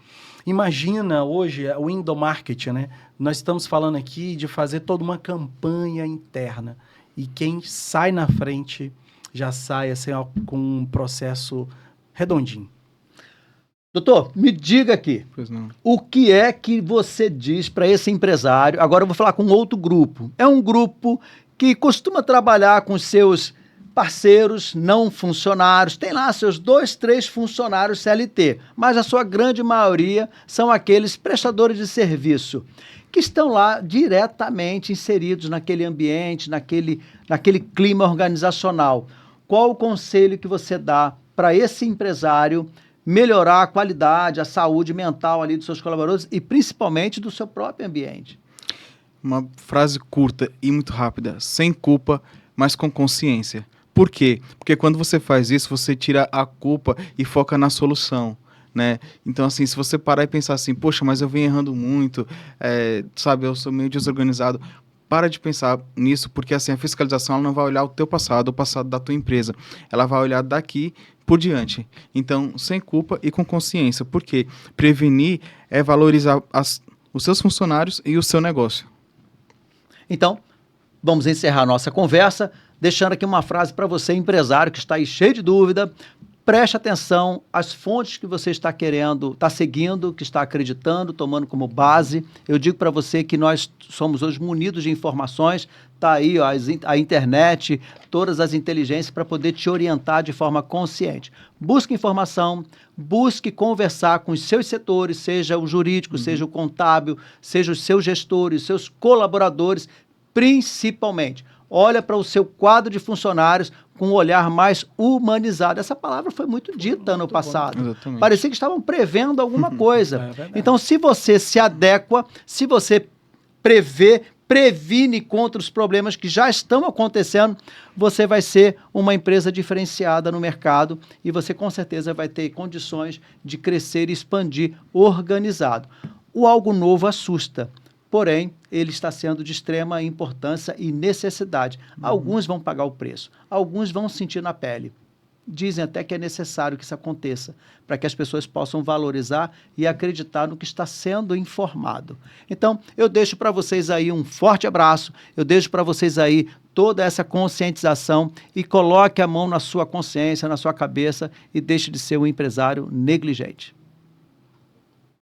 Imagina hoje o endomarketing, né? Nós estamos falando aqui de fazer toda uma campanha interna e quem sai na frente já sai assim, ó, com um processo redondinho. Doutor, me diga aqui, Pois não. o que é que você diz para esse empresário? Agora eu vou falar com outro grupo. É um grupo que costuma trabalhar com seus parceiros não funcionários, tem lá seus 2, 3 funcionários CLT, mas a sua grande maioria são aqueles prestadores de serviço que estão lá diretamente inseridos naquele ambiente, naquele clima organizacional. Qual o conselho que você dá para esse empresário melhorar a qualidade, a saúde mental ali dos seus colaboradores e principalmente do seu próprio ambiente? Uma frase curta e muito rápida, sem culpa, mas com consciência. Por quê? Porque quando você faz isso, você tira a culpa e foca na solução, né? Então, assim, se você parar e pensar assim, poxa, mas eu venho errando muito, sabe, eu sou meio desorganizado, para de pensar nisso, porque assim, a fiscalização ela não vai olhar o teu passado, o passado da tua empresa, ela vai olhar daqui por diante. Então, sem culpa e com consciência, porque prevenir é valorizar os seus funcionários e o seu negócio. Então, vamos encerrar a nossa conversa, deixando aqui uma frase para você, empresário, que está aí cheio de dúvida. preste atenção às fontes que você está querendo, está seguindo, que está acreditando, tomando como base. Eu digo para você que nós somos hoje munidos de informações, está aí ó, a internet, todas as inteligências para poder te orientar de forma consciente. Busque informação, busque conversar com os seus setores, seja o jurídico, seja o contábil, seja os seus gestores, seus colaboradores, principalmente. Olha para o seu quadro de funcionários com um olhar mais humanizado. Essa palavra foi muito dita ano passado. Exatamente. Parecia que estavam prevendo alguma coisa. Então, se você se adequa, se você prevê, previne contra os problemas que já estão acontecendo, você vai ser uma empresa diferenciada no mercado e você com certeza vai ter condições de crescer e expandir organizado. O algo novo assusta. Porém, ele está sendo de extrema importância e necessidade. Alguns vão pagar o preço, alguns vão sentir na pele. Dizem até que é necessário que isso aconteça, para que as pessoas possam valorizar e acreditar no que está sendo informado. Então, eu deixo para vocês aí um forte abraço, eu deixo para vocês aí toda essa conscientização e coloque a mão na sua consciência, na sua cabeça e deixe de ser um empresário negligente.